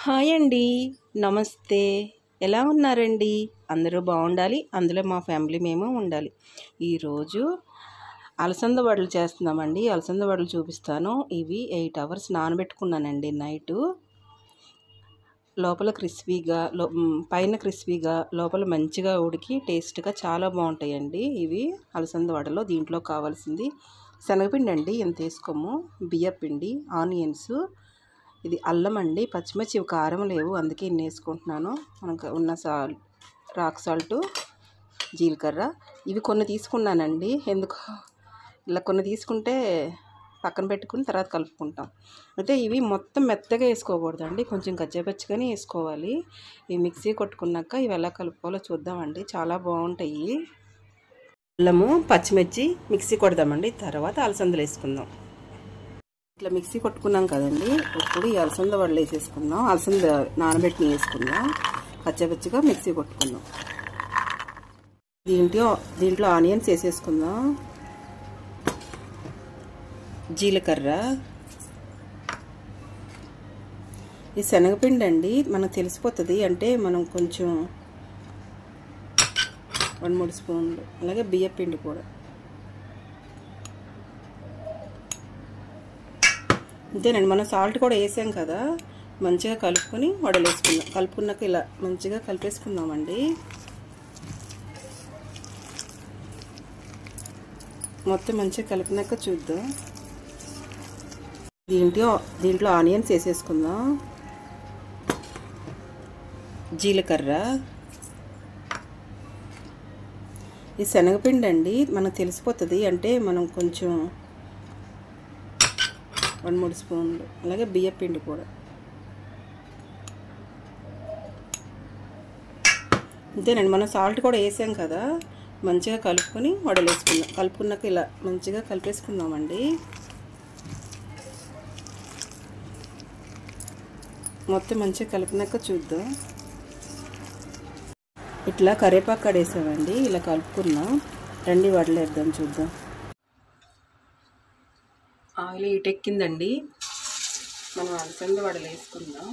Hi అండి. నమస్తే. ఎలా ఉన్నారండి? అందరూ బాగుండాలి. అందులో మా ఫ్యామిలీ మేము ఉండాలి. ఈరోజు అలసంద వడలు చేస్తున్నామండి. అలసంద వడలు చూపిస్తాను. ఇవి 8 అవర్స్ నానబెట్టుకున్నానండి నైటు. లోపల క్రిస్పీగా పైన క్రిస్పీగా లోపల మంచిగా ఉడికి టేస్ట్గా చాలా బాగుంటాయండి ఇవి అలసంద వడలు. దీంట్లో కావాల్సింది శనగపిండి అండి, ఎంత వేసుకోము, బియ్యపిండి, ఆనియన్స్, ఇది అల్లం అండి, పచ్చిమిర్చి, కారం లేవు అందుకే ఇన్ని వేసుకుంటున్నాను. మనకు ఉన్న రాక్ సాల్ట్, జీలకర్ర, ఇవి కొన్ని తీసుకున్నానండి. ఎందుకు ఇలా కొన్ని తీసుకుంటే పక్కన పెట్టుకుని తర్వాత కలుపుకుంటాం. అయితే ఇవి మొత్తం మెత్తగా వేసుకోకూడదండి, కొంచెం కచ్చాపచ్చిగానే వేసుకోవాలి. ఇవి మిక్సీ కొట్టుకున్నాక ఇవి ఎలా కలుపుకోవాలో చూద్దామండి. చాలా బాగుంటాయి. అల్లము, పచ్చిమిర్చి మిక్సీ కొడదామండి, తర్వాత అలసందలు వేసుకుందాం. ఇట్లా మిక్సీ కొట్టుకున్నాం కదండి. ఇప్పుడు ఈ అలసంద వడలు వేసేసుకుందాం. అలసంద నానబెట్టి వేసుకుందాం. పచ్చపచ్చిగా మిక్సీ కొట్టుకుందాం. దీంట్లో ఆనియన్స్ వేసేసుకుందాం, జీలకర్ర, ఈ శనగపిండి అండి మనకు తెలిసిపోతుంది, అంటే మనం కొంచెం 2-3 స్పూన్లు, అలాగే బియ్యపిండి కూడా. అంతేనండి, మనం సాల్ట్ కూడా వేసాం కదా. మంచిగా కలుపుకొని వడలు వేసుకుందాం. కలుపుకున్నాక ఇలా మంచిగా కలిపేసుకుందామండి. మొత్తం మంచిగా కలిపినాక చూద్దాం. దీంట్లో ఆనియన్స్ వేసేసుకుందాం, జీలకర్ర, ఈ శనగపిండి అండి మనకు తెలిసిపోతుంది, అంటే మనం కొంచెం 2-3 స్పూన్లు, అలాగే బియ్యపిండి కూడా. అంతేనండి, మనం సాల్ట్ కూడా వేసాం కదా. మంచిగా కలుపుకొని వడలు వేసుకుందాం. కలుపుకున్నాక ఇలా మంచిగా కలిపేసుకుందామండి. మొత్తం మంచిగా కలిపినాక చూద్దాం. ఇట్లా కరివేపాకు కడేసామండి, ఇలా కలుపుకున్నాం. రండి వడలు వేద్దాం, చూద్దాం. ఆయిల్ ఇటెక్కిందండి, మనం అలసంద వడలు వేసుకుందాం.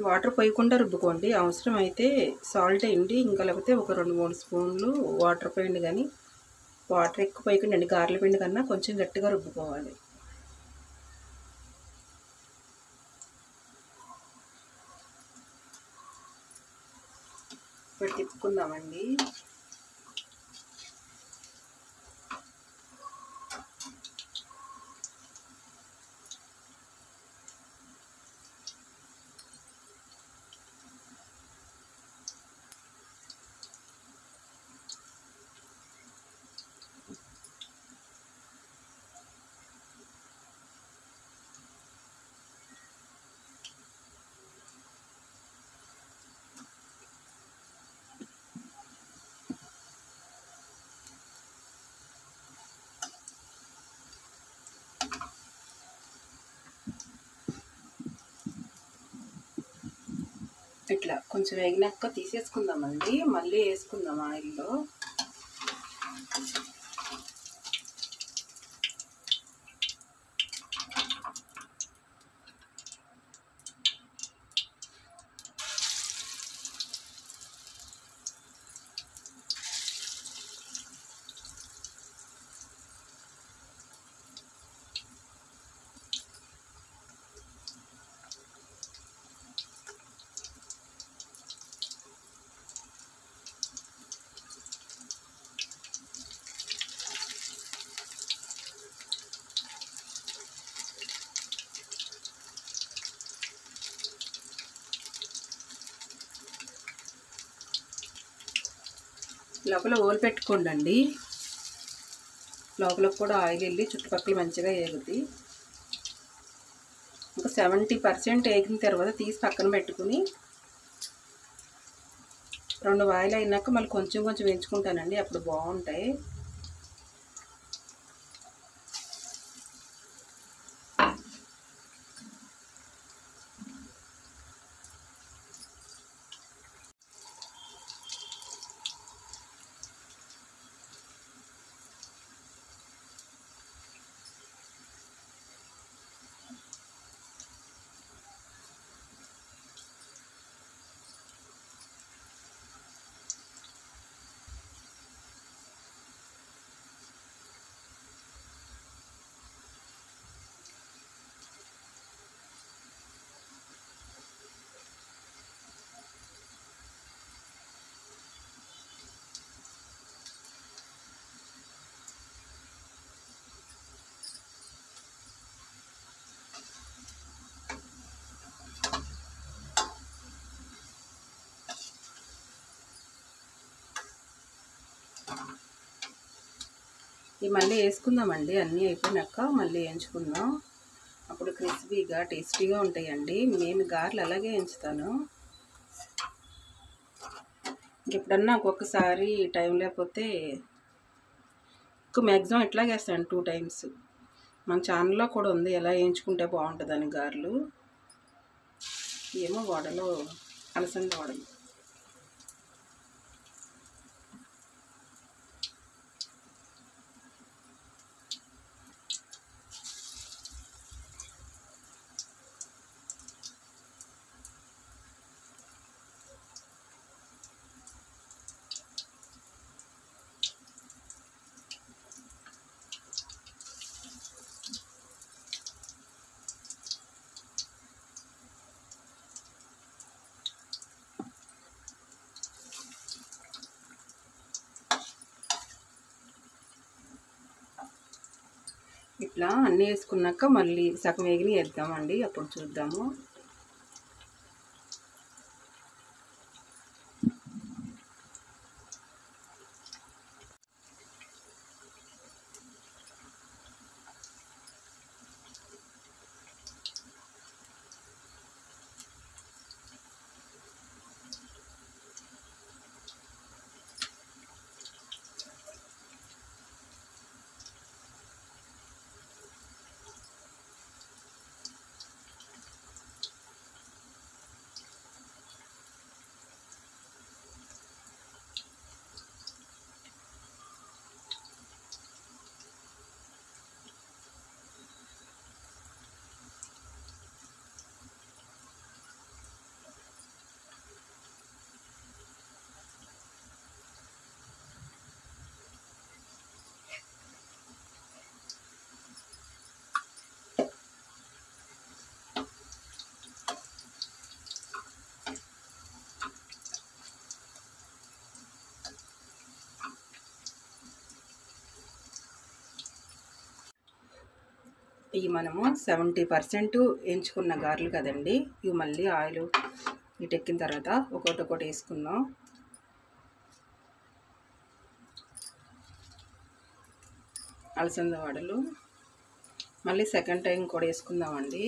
వాటర్ పోయకుండా రుబ్బుకోండి. అవసరం అయితే సాల్ట్ వేయండి, ఇంకా లేకపోతే ఒక 2-3 స్పూన్లు వాటర్ పోయండి. కానీ వాటర్ ఎక్కువ పోయకుండా అండి, గారెల పిండి కన్నా కొంచెం గట్టిగా రుబ్బుకోవాలి. ఇప్పుడు తిప్పుకుందామండి. ఇట్లా కొంచెం వేగినాక తీసేసుకుందామండి, మళ్ళీ వేసుకుందాం ఆయిల్లో. లోపల ఓలు పెట్టుకోండి, లోపల కూడా ఆయిల్ వెళ్ళి చుట్టుపక్కల మంచిగా వేగుద్ది. ఇంకా 70% వేగిన తర్వాత తీసి పక్కన పెట్టుకుని 2 వాయిలు అయినాక మళ్ళీ కొంచెం కొంచెం వేయించుకుంటానండి, అప్పుడు బాగుంటాయి. ఇవి మళ్ళీ వేసుకుందామండి, అన్నీ అయిపోయినాక మళ్ళీ వేయించుకుందాం, అప్పుడు క్రిస్పీగా టేస్టీగా ఉంటాయండి. నేను గారెలు అలాగే వేయించుతాను. ఎప్పుడన్నా ఒక్కొక్కసారి టైం లేకపోతే మ్యాక్సిమం ఇట్లాగే వేస్తాను 2 times. మన ఛానల్లో కూడా ఉంది ఎలా వేయించుకుంటే బాగుంటుందని గారెలు. ఏమో వడలో అలసంద వడలు. ఇట్లా అన్నీ వేసుకున్నాక మళ్ళీ సగం వేగిని వేద్దామండి, అప్పుడు చూద్దాము. ఇవి మనము 70% ఎంచుకున్న గారెలు కదండి, ఇవి మళ్ళీ ఆయిల్ ఇటెక్కిన తర్వాత ఒకటి వేసుకుందాం. అలసంద వడలు మళ్ళీ సెకండ్ టైం కూడా వేసుకుందామండి.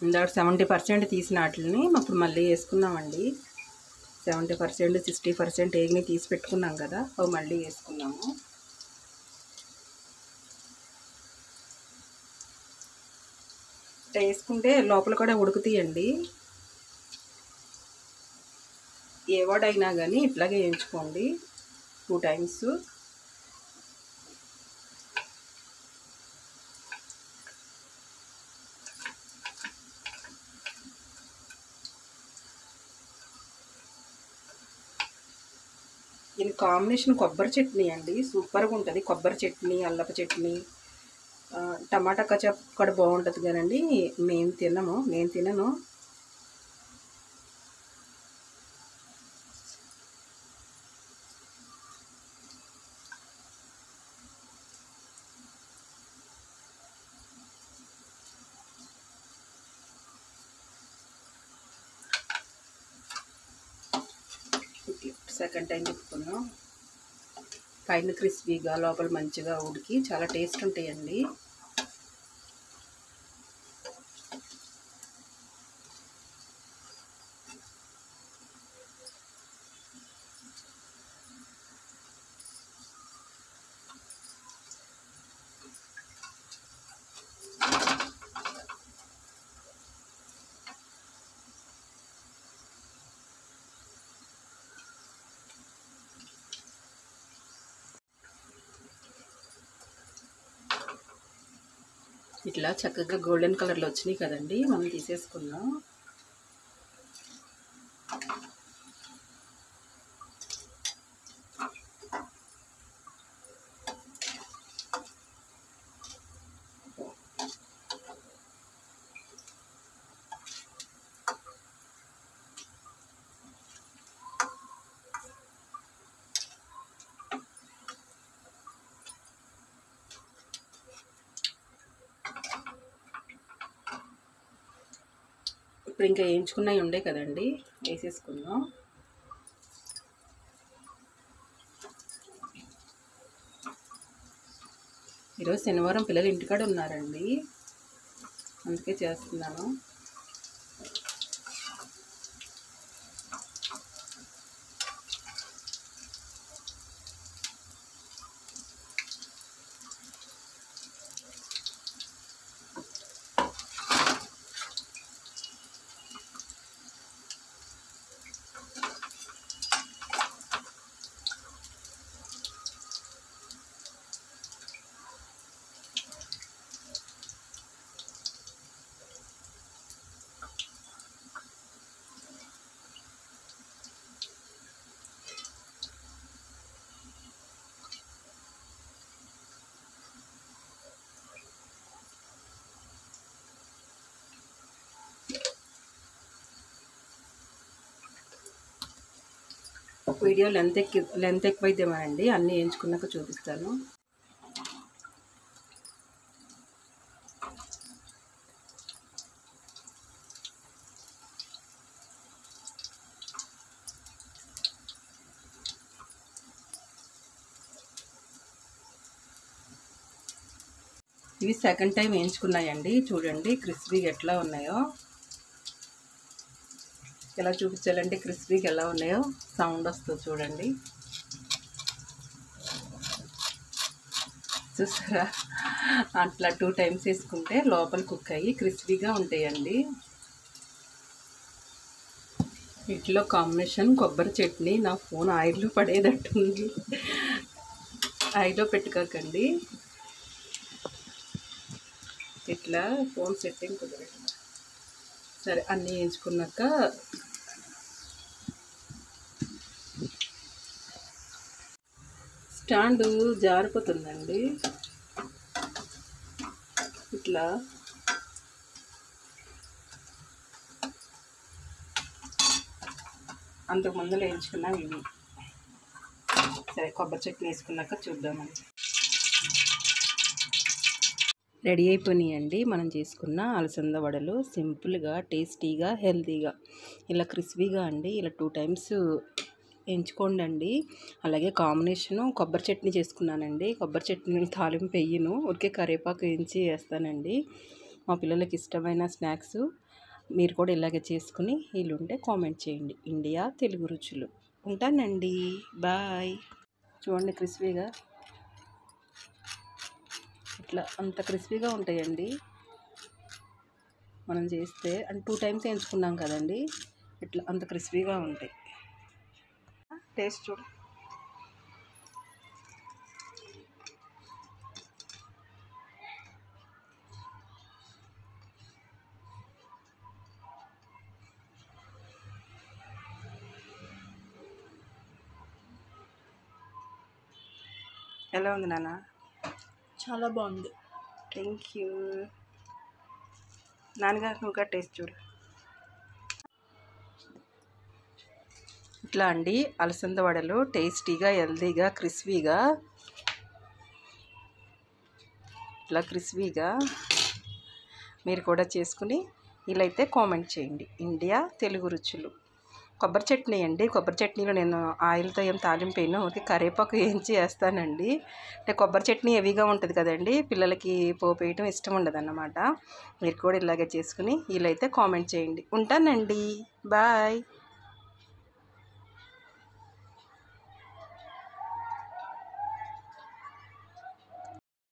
ఇందాక 70% తీసిన వాటిని అప్పుడు మళ్ళీ వేసుకున్నామండి. 70% 60% ఏగిని తీసి పెట్టుకున్నాం కదా, అవి మళ్ళీ వేసుకున్నాము. వేసుకుంటే లోపల కూడా ఉడుకుతాయండి. ఏ వడ అయినా కానీ ఇట్లాగే వేయించుకోండి 2 టైమ్స్. దీని కాంబినేషన్ కొబ్బరి చట్నీ అండి, సూపర్గా ఉంటుంది. కొబ్బరి చట్నీ, అల్లపు చట్నీ, టమాటా కచప్ కూడా బాగుంటుంది కదండి. నేను తినను. సెకండ్ టైం తిప్పుకున్నాం. పైన క్రిస్పీగా లోపల మంచిగా ఉడికి చాలా టేస్ట్ ఉంటాయండి. ఇట్లా చక్కగా గోల్డెన్ కలర్లో వచ్చినాయి కదండి, మనం తీసేసుకున్నాం. ఇప్పుడు ఇంకా వేయించుకున్నవి ఉండే కదండి, వేసేసుకుందాం. ఈరోజు శనివారం పిల్లలు ఇంటికాడ ఉన్నారండి, అందుకే చేస్తున్నాను. వీడియో లెంత్ ఎక్కువైతేమోనండి, అన్నీ వేయించుకున్నాక చూపిస్తాను. ఇవి సెకండ్ టైం వేయించుకున్నాయండి. చూడండి క్రిస్పీగా ఎట్లా ఉన్నాయో. ఎలా చూపించాలంటే క్రిస్పీగా ఎలా ఉన్నాయో సౌండ్ వస్తుంది చూడండి. చూసారా, అట్లా 2 టైమ్స్ వేసుకుంటే లోపల కుక్ అయ్యి క్రిస్పీగా ఉంటాయండి. వీటిలో కాంబినేషన్ కొబ్బరి చట్నీ. నా ఫోన్ ఆయిల్లో పడేటట్టుంది, ఆయిల్లో పెట్టుకోకండి. ఇట్లా ఫోన్ సెట్టింగ్ కుదరదు. సరే, అన్నీ వేయించుకున్నాక స్టాండు జారిపోతుందండి. ఇట్లా అంతకు ముందులో వేయించుకున్నాం ఇవి. సరే, కొబ్బరి చట్నీ వేసుకున్నాక చూద్దామని. రెడీ అయిపోయినాయండి మనం చేసుకున్న అలసంద వడలు. సింపుల్గా, టేస్టీగా, హెల్తీగా, ఇలా క్రిస్పీగా అండి. ఇలా 2 టైమ్స్ ఎంచుకోండి అండి. అలాగే కాంబినేషను కొబ్బరి చట్నీ చేసుకున్నానండి. కొబ్బరి చట్నీ తాలింపు వేయను, ఉరికే కరివేపాకు వేయించి వేస్తానండి. మా పిల్లలకి ఇష్టమైన స్నాక్స్ మీరు కూడా ఇలాగే చేసుకుని వీలుంటే కామెంట్ చేయండి. ఇండియా తెలుగు రుచులు. ఉంటానండి. బాయ్. చూడండి క్రిస్పీగా ఇట్లా అంత క్రిస్పీగా ఉంటాయండి. మనం చేస్తే అంటే 2 టైమ్స్ వేయించుకున్నాం కదండి, ఇట్లా అంత క్రిస్పీగా ఉంటాయి. టేస్ట్ చూడు. ఎలా ఉంది నాన్న? చాలా బాగుంది. Thank you. నాన్నగారు నువ్వు టేస్ట్ చూడు. ఇట్లా అండి అలసంద వడలు టేస్టీగా, హెల్దీగా, క్రిస్పీగా, ఇట్లా క్రిస్పీగా మీరు కూడా చేసుకుని ఇలా అయితే కామెంట్ చేయండి. ఇండియా తెలుగు రుచులు. కొబ్బరి చట్నీ అండి. కొబ్బరి చట్నీలో నేను ఆయిల్తో ఏం తాలింపేయను, ఓకే కరివేపాకు వేయించి వేస్తానండి. అంటే కొబ్బరి చట్నీ హెవీగా ఉంటుంది కదండి, పిల్లలకి పోపు వేయటం ఇష్టం ఉండదన్నమాట. మీరు కూడా ఇలాగే చేసుకుని ఇలా అయితే కామెంట్ చేయండి. ఉంటానండి. బాయ్.